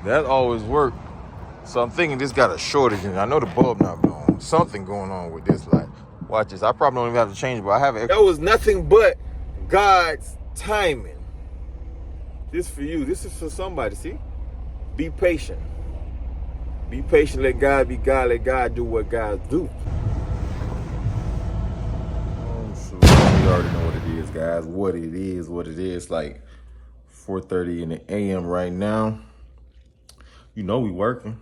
That always worked. So I'm thinking this got a shortage in it. I know the bulb not blown. Something going on with this light. Watch this. I probably don't even have to change it, but I have it. That was nothing but God's timing. This for you. This is for somebody. See? Be patient. Be patient. Let God be God. Let God do what God do. So you already know what it is, guys. What it is. Like 4:30 in the a.m. right now. You know we working.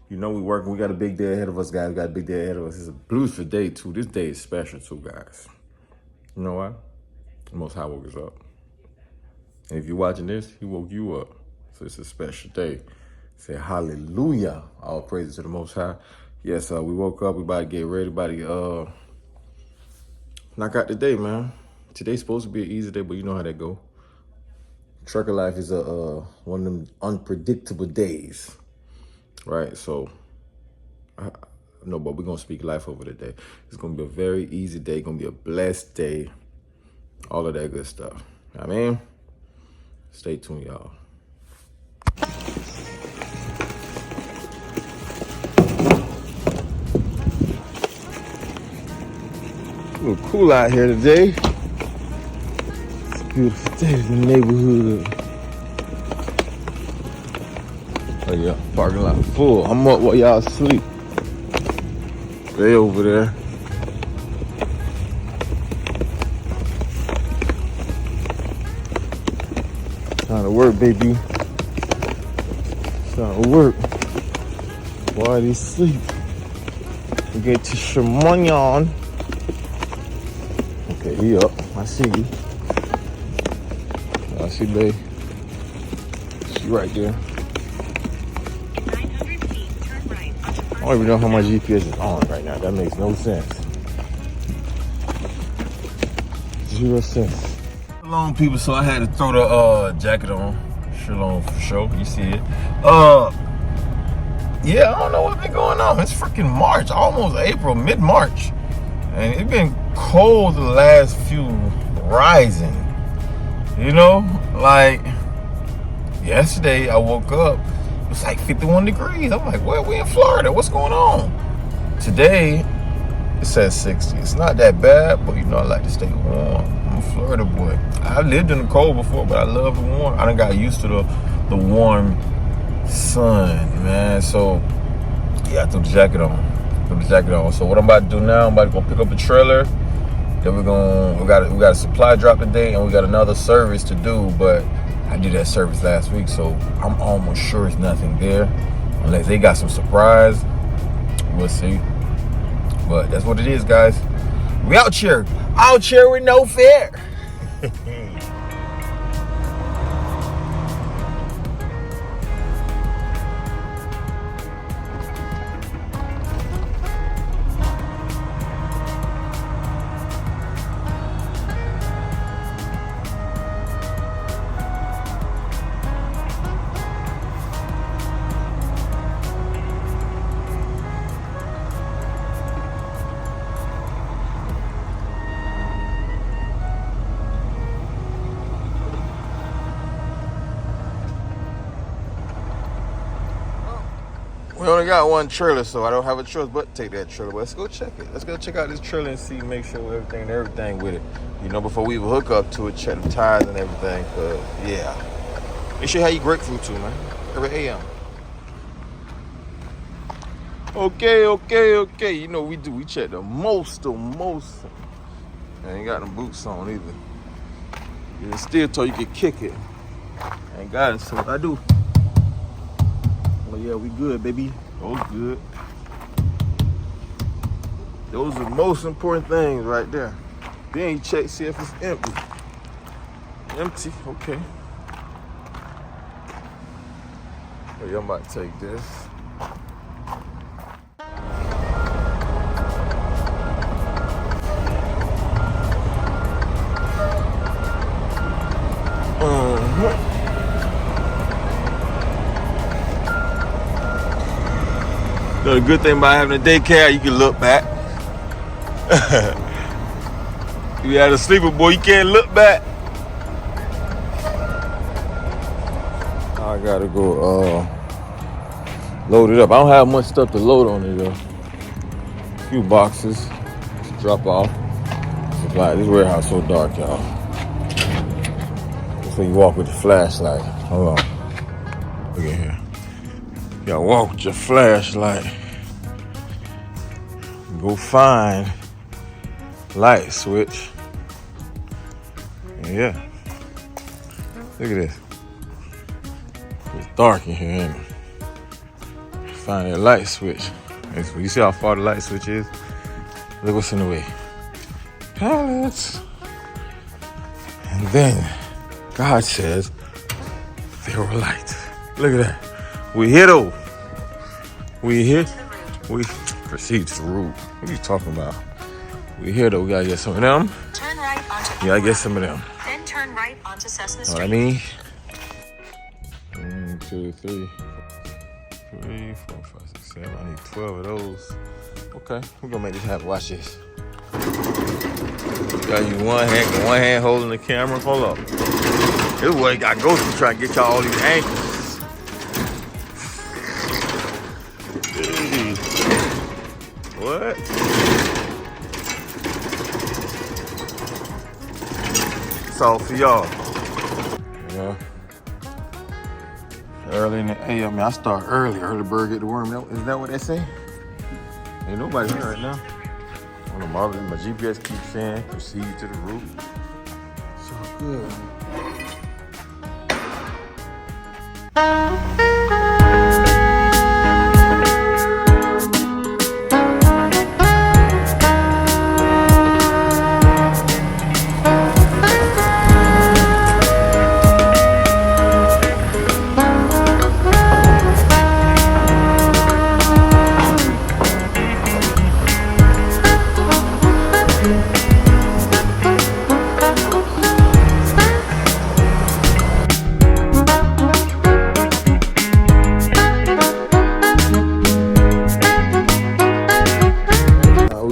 We got a big day ahead of us, guys. We got a big day ahead of us. It's a beautiful day, too. This day is special, too, guys. You know why? The Most High woke us up. And if you're watching this, he woke you up. So it's a special day. Say hallelujah. All praises to the Most High. Yes, we woke up. We about to get ready. About to knock out the day, man. Today's supposed to be an easy day, but you know how that go. Trucker life is one of them unpredictable days. Right, so no, but we're gonna speak life over the day. It's gonna be a very easy day, gonna be a blessed day, all of that good stuff. I mean, stay tuned, y'all. A little cool out here today. It's a beautiful day in the neighborhood. Oh yeah, parking lot full. I'm up while y'all sleep. They over there. Trying to work, baby. Trying to work. While they sleep. We get to Shimon. Okay, he up. I see you. I see babe. She right there. I don't even know how my GPS is on right now. That makes no sense. 0 cents. Shalom, people. So I had to throw the jacket on. Shalom for sure. You see it. Yeah, I don't know what's been going on. It's freaking March, almost April, mid-March. And it's been cold the last few rising. You know, like yesterday I woke up. It's like 51 degrees. I'm like, well, we in Florida. What's going on? Today, it says 60. It's not that bad, but you know, I like to stay warm. I'm a Florida boy. I lived in the cold before, but I love the warm. I done got used to the warm sun, man. So, yeah, I threw the jacket on. So what I'm about to do now, I'm about to go pick up the trailer. Then we got a supply drop today, and we got another service to do, but I did that service last week, so I'm almost sure it's nothing there. Unless they got some surprise. We'll see. But that's what it is, guys. We out here with no fear. We only got one trailer, so I don't have a choice but to take that trailer. But let's go check it. Let's go check out this trailer and see, make sure everything with it. You know, before we even hook up to it, check the tires and everything. Cause yeah, make sure you have your grapefruit too, man. Every AM. Okay. You know we do. We check the most. I ain't got no boots on either. You steel toe, you can kick it. I ain't got it, so what I do. Well, yeah, we good, baby. Those good. Those are the most important things right there. Then you check, see if it's empty. Empty, okay. Oh, yeah, I'm about to take this. So the good thing about having a daycare, you can look back. You had a sleeper, boy, you can't look back. All right, gotta go load it up. I don't have much stuff to load on it though. A few boxes to drop off. Supply. This warehouse so dark, y'all. So you walk with your flashlight. Hold on. Look at here. You gotta walk with your flashlight. Go find light switch. And yeah. Look at this. It's dark in here, ain't it? Find that light switch. You see how far the light switch is? Look what's in the way. Pallets. And then God says there were lights. Look at that. We here though. We here. We proceed to the route. What are you talking about? We here though. We gotta get some of them. Turn right onto. We gotta get some of them. Then turn right onto Cessna Street. Know what I mean? 1, 2, 3, 4, 5, 6, 7. I need 12 of those. Okay, we're gonna make this happen. Watch this. Got you one hand holding the camera. Hold up. This is what you gotta go through trying to get y'all all these angles. Hey. What? It's all for y'all. Yeah. Early in the AM, I start early. Early bird get the worm. Is that what they say? Ain't nobody here right now. I don't know, my GPS keeps saying proceed to the route. So good.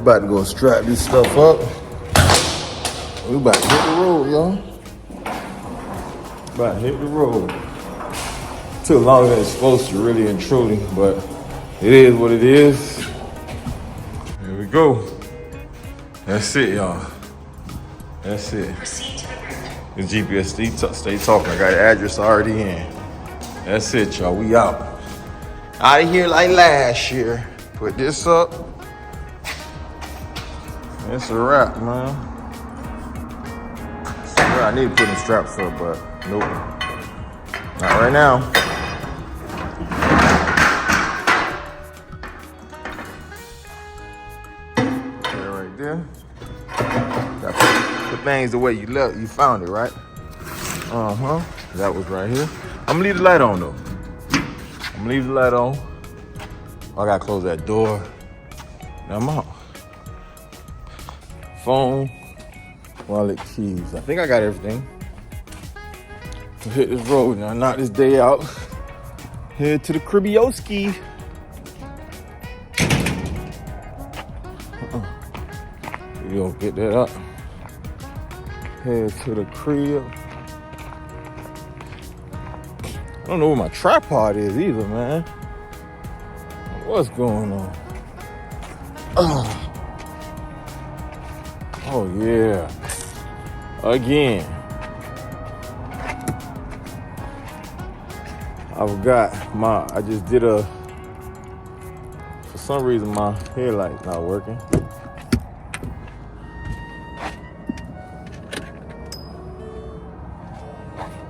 About to go strap this stuff up. We about to hit the road, y'all. About to hit the road. Took longer than it's supposed to, really and truly, but it is what it is. Here we go. That's it, y'all. That's it. The GPS stay talking. I got the address already in. That's it, y'all. We out. Out of here like last year. Put this up. It's a wrap, man. I need to put them straps up, but nope. Not right now. There, right there. Gotta put things the way you left. You found it, right? Uh-huh. That was right here. I'm gonna leave the light on, though. I'm gonna leave the light on. I gotta close that door. Now I'm out. Phone, wallet, keys. I think I got everything. To hit this road now, knock this day out. Head to the Cribioski. We gonna get that up. Head to the crib. I don't know where my tripod is either, man. What's going on? Oh yeah, again. I forgot I just did for some reason my headlight's not working.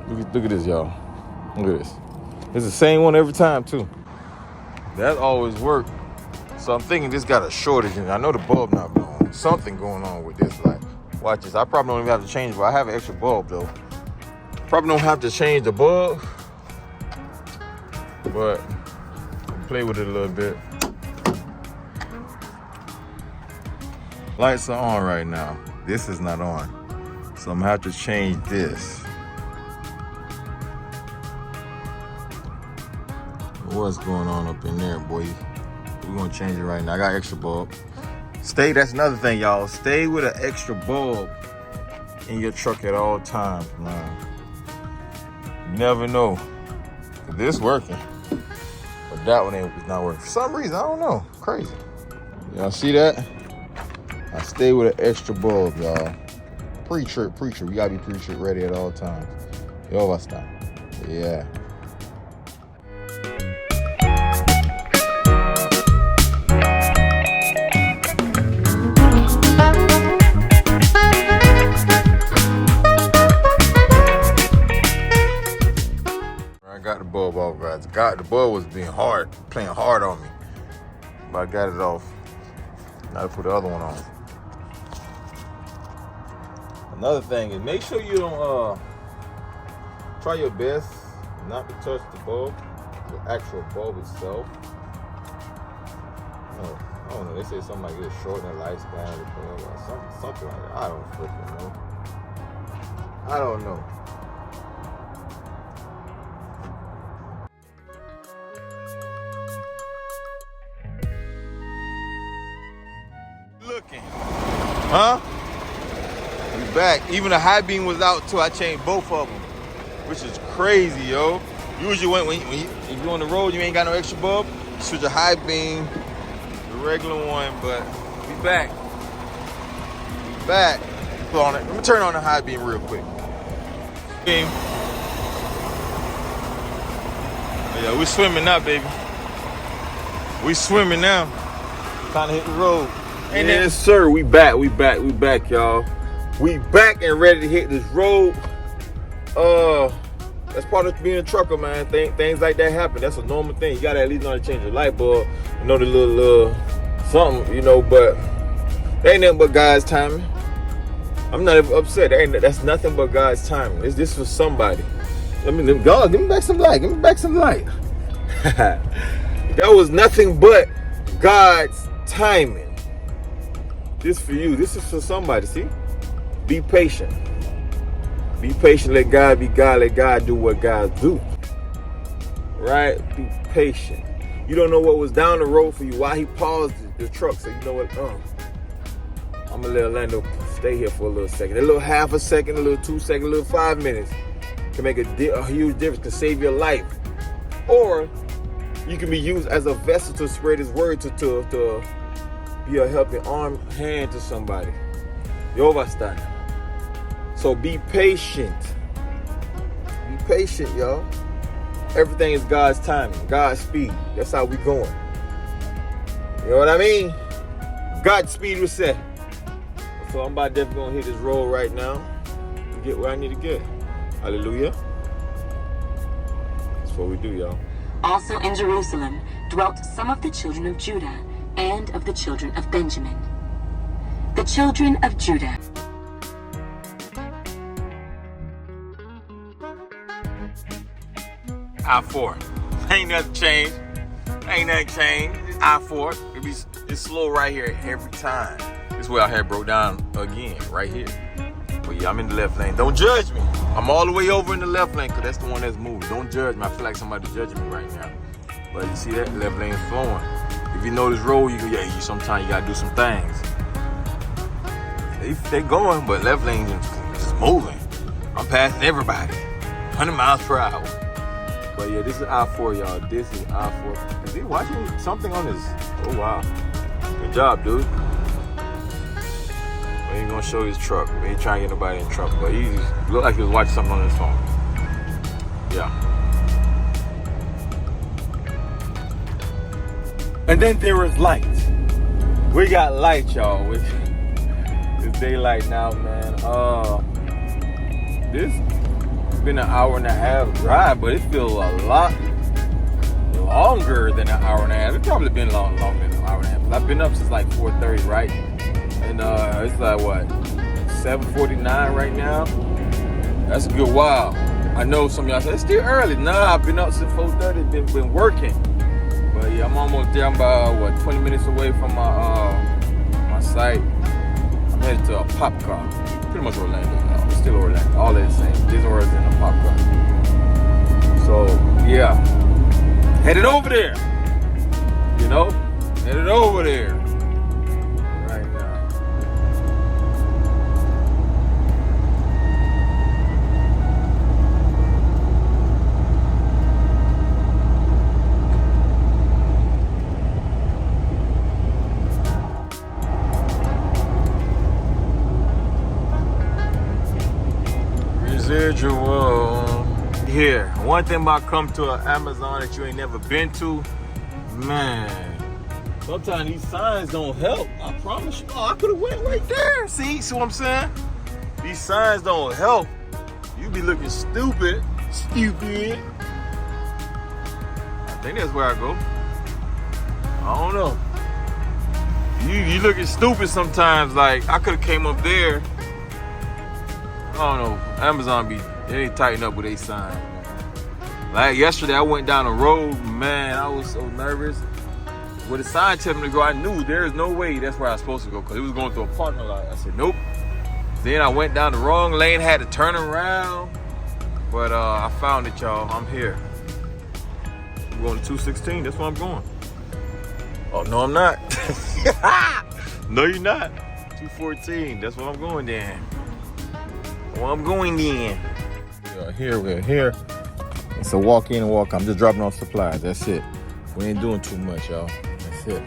Look at this, y'all. Look at this. It's the same one every time too. That always worked. So I'm thinking this got a shortage in it. I know the bulb not blowing. Something going on with this light. Watch this. I probably don't even have to change, but I have an extra bulb though. Probably don't have to change the bulb, but play with it a little bit. Lights are on right now. This is not on, so I'm gonna have to change this. What's going on up in there, boy? We're gonna change it right now. I got extra bulb. That's another thing, y'all. Stay with an extra bulb in your truck at all times, man. You never know This working, but that one is not working for some reason. I don't know. Crazy. Y'all see that? I stay with an extra bulb, y'all. Pre-trip. We gotta be pre-trip ready at all times. Yo, what's that? Yeah. I got the bulb off, guys. The bulb was being hard, playing hard on me. But I got it off. Now to put the other one on. Another thing is make sure you don't try your best not to touch the bulb, the actual bulb itself. I don't know. They say something like this, shorten the lifespan of the bulb or something like that. I don't freaking know. I don't know. Looking, huh? We back. Even the high beam was out too. I changed both of them, which is crazy, yo. Usually if you're on the road, you ain't got no extra bulb. Switch a high beam, the regular one. But we back. We back. Put on it. Let me turn on the high beam real quick. Beam. Oh, yeah, we swimming now, baby. We swimming now. Time to hit the road. Yes, sir. We back, y'all. We back and ready to hit this road. That's part of being a trucker, man. Things like that happen. That's a normal thing. You gotta at least know how to change your light bulb. You know the little something, you know. But that ain't nothing but God's timing. I'm not even upset. That's nothing but God's timing. This for somebody. God, give me back some light. That was nothing but God's timing. This for you. This is for somebody. See? Be patient. Be patient. Let God be God. Let God do what God do. Right? Be patient. You don't know what was down the road for you. Why he paused the truck. So you know what? I'm gonna let Orlando stay here for a little second. A little half a second, a little 2 seconds, a little 5 minutes can make a huge difference. Can save your life. Or you can be used as a vessel to spread his word to be a helping arm, hand to somebody. You understand? So be patient. Be patient, y'all. Everything is God's timing, God's speed. That's how we going. You know what I mean? God's speed was set. So I'm about definitely gonna hit this road right now and get where I need to get. Hallelujah. That's what we do, y'all. Also in Jerusalem dwelt some of the children of Judah and of the children of Benjamin. The children of Judah. I-4. Ain't nothing changed. I-4. It's slow right here every time. This way I had broke down again, right here. But yeah, I'm in the left lane. Don't judge me. I'm all the way over in the left lane because that's the one that's moving. Don't judge me. I feel like somebody's judging me right now. But you see that left lane flowing. If you know this road, sometimes you gotta do some things. They going, but left lane is moving. I'm passing everybody, 100 miles per hour. But yeah, this is I-4, y'all. This is I-4. Is he watching something on his? Oh wow, good job, dude. We ain't gonna show his truck. We ain't trying to get nobody in trouble. But he looked like he was watching something on his phone. Yeah. And then there was light. We got light, y'all. It's daylight now, man. This has been an hour and a half drive, but it feels a lot longer than an hour and a half. It's probably been longer than an hour and a half. I've been up since like 4:30, right? And it's like what, 7:49 right now. That's a good while. I know some of y'all say it's still early. Nah, I've been up since 4:30. Been working. But yeah, I'm almost there. I'm about 20 minutes away from my site. I'm headed to a pop car. Pretty much Orlando now. It's still Orlando. All that same. Disney World's in a pop car. So yeah, headed over there. You know, headed over there right now. One thing about come to an Amazon that you ain't never been to, man. Sometimes these signs don't help. I promise you. Oh, I could have went right there. See what I'm saying? These signs don't help. You be looking stupid. Stupid. I think that's where I go. I don't know. You looking stupid sometimes. Like, I could have came up there. I don't know. Amazon they tighten up with a sign. Like yesterday, I went down the road. Man, I was so nervous. With the sign telling me to go, I knew there is no way that's where I was supposed to go because it was going through a parking lot. I said, nope. Then I went down the wrong lane, had to turn around. But I found it, y'all. I'm here. I'm going to 216. That's where I'm going. Oh, no, I'm not. No, you're not. 214. That's where I'm going then. Well, I'm going then. We're here. It's a walk in and walk out. I'm just dropping off supplies. That's it. We ain't doing too much, y'all. That's it.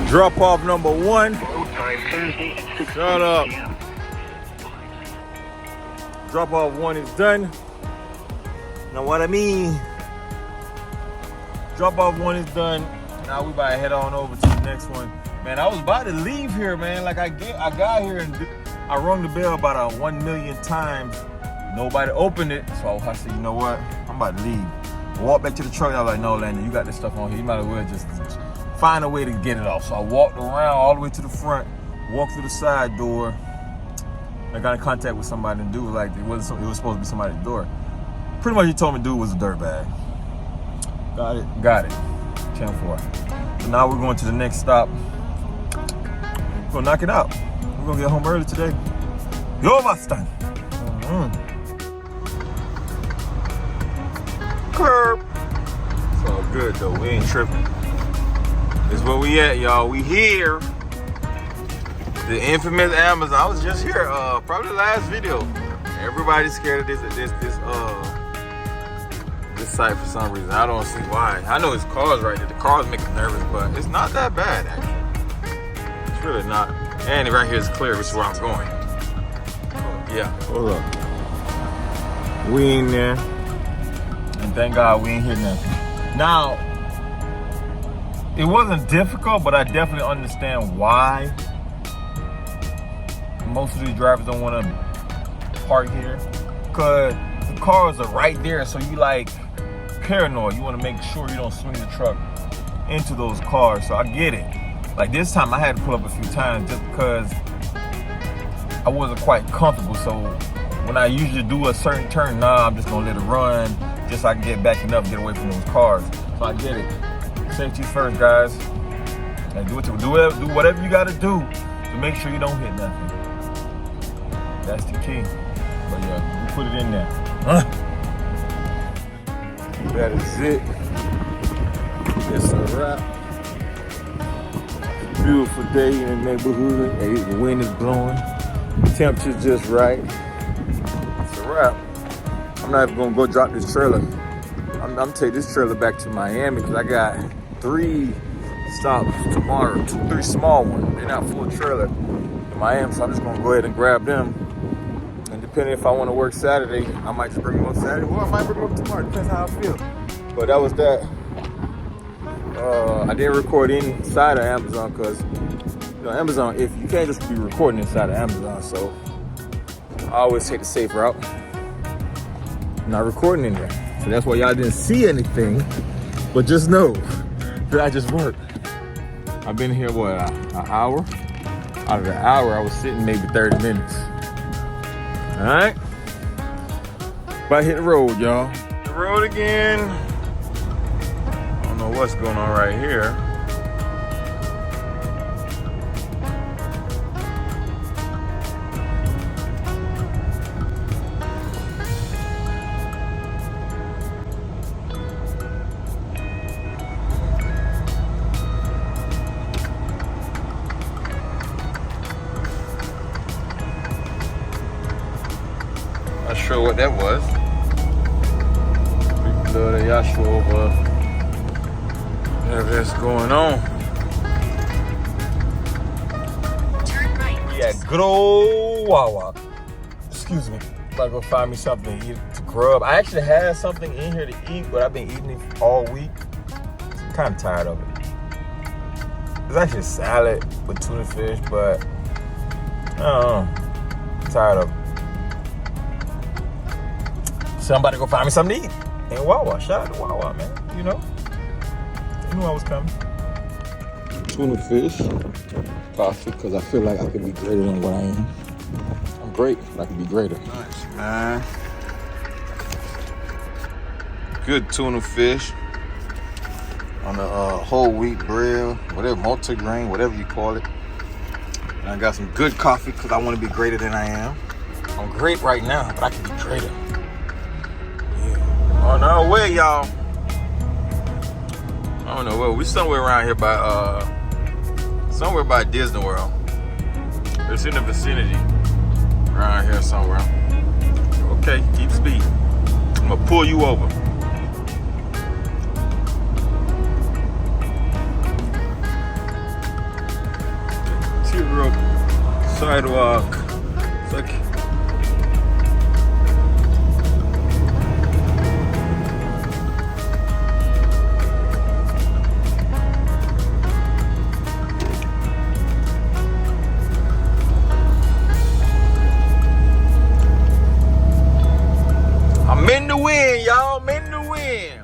Drop off number 1. Shut up. Drop off 1 is done. Know what I mean? Drop off 1 is done. Now we about to head on over to the next one. Man, I was about to leave here, man. Like I got here and I rung the bell about 1 million times. Nobody opened it. So I said, you know what? I'm about to leave. I walked back to the truck and I was like, no, Landon, you got this stuff on here. You might as well just find a way to get it off. So I walked around all the way to the front, walked through the side door. I got in contact with somebody and dude was like, it was supposed to be somebody at the door. Pretty much he told me dude was a dirtbag. Got it. 10-4. So now we're going to the next stop. We're gonna knock it out. We're gonna get home early today. Yo, Mustang. Curb. It's all good though. We ain't tripping. This is where we at, y'all. We here. The infamous Amazon. I was just here. Probably the last video. Everybody's scared of this site for some reason. I don't see why. I know it's cars right there. The cars make me nervous, but it's not that bad actually. It's really not. And right here is clear, which is where I'm going. Yeah. Hold up. We ain't there. And thank God we ain't hit nothing. Now, it wasn't difficult, but I definitely understand why most of these drivers don't want to park here. Because the cars are right there, so you like paranoid. You want to make sure you don't swing the truck into those cars. So I get it. Like this time I had to pull up a few times just because I wasn't quite comfortable. So when I usually do a certain turn, I'm just gonna let it run just so I can get back enough to get away from those cars. So I get it. Safety first, guys. Like do whatever you gotta do to make sure you don't hit nothing. That's the key. But yeah, we put it in there. That is it. It's a wrap. Beautiful day in the neighborhood. Hey, the wind is blowing. The temperature's just right. It's a wrap. I'm not even gonna go drop this trailer. I'm taking this trailer back to Miami because I got 3 stops tomorrow. 3 small ones. They're not full trailer in Miami, so I'm just gonna go ahead and grab them. And depending if I want to work Saturday, I might just bring them up Saturday, or I might bring them up tomorrow. Depends how I feel. But that was that. I didn't record inside of Amazon because, Amazon, if you can't just be recording inside of Amazon, so I always take the safe route. I'm not recording in there. So that's why y'all didn't see anything, but just know that I just worked. I've been here, an hour? Out of the hour, I was sitting maybe 30 minutes. All right? About to hit the road, y'all. The road again. I don't know what's going on right here. Not sure what that was. Y'all sure whatever that's going on. Turn right. Yeah, good old Wawa. Excuse me. about to go find me something to eat, to grub. I actually had something in here to eat, but I've been eating it all week. I'm kind of tired of it. It's actually a salad with tuna fish, but I don't know. I'm tired of it. So I'm about to go find me something to eat. And Wawa. Shout out to Wawa, man. You know? They knew I was coming. Tuna fish. Coffee, because I feel like I could be greater than what I am. I'm great, but I could be greater. Nice, man. Good tuna fish. On the whole wheat bread, whatever, multigrain, whatever you call it. And I got some good coffee because I want to be greater than I am. I'm great right now, but I can be greater. Yeah. On our way, y'all. I don't know, well, we somewhere around here by Disney World. It's in the vicinity, around here somewhere. Okay, keep speed. I'm gonna pull you over. Tear up sidewalk. It's like I'm in the wind, y'all. I'm in the wind.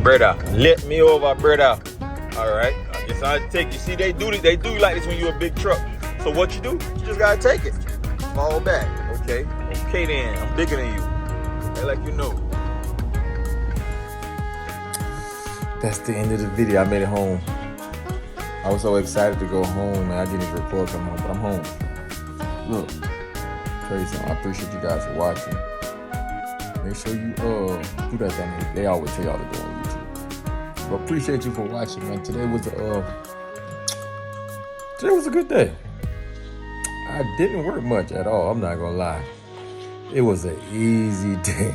Brother, let me over, brother. All right, I guess I'll take you. See, they do like this when you're a big truck. So what you do? You just gotta take it. Fall back. Okay. Okay then. I'm bigger than you. They like you know. That's the end of the video. I made it home. I was so excited to go home, and I didn't even record come home, but I'm home. Look, tell you something. I appreciate you guys for watching. Make sure you do that thing. They always tell y'all to go on YouTube. But appreciate you for watching, man. Today was a good day. I didn't work much at all. I'm not gonna lie. It was an easy day.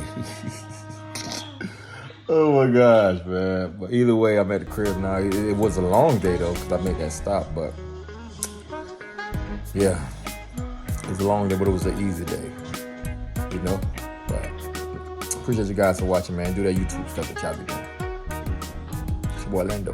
Oh my gosh, man. But either way, I'm at the crib now. It was a long day though, because I made that stop. But yeah, it was a long day, but it was an easy day. You know. But appreciate you guys for watching, man. Do that YouTube stuff that y'all be doing. It's your boy Lando.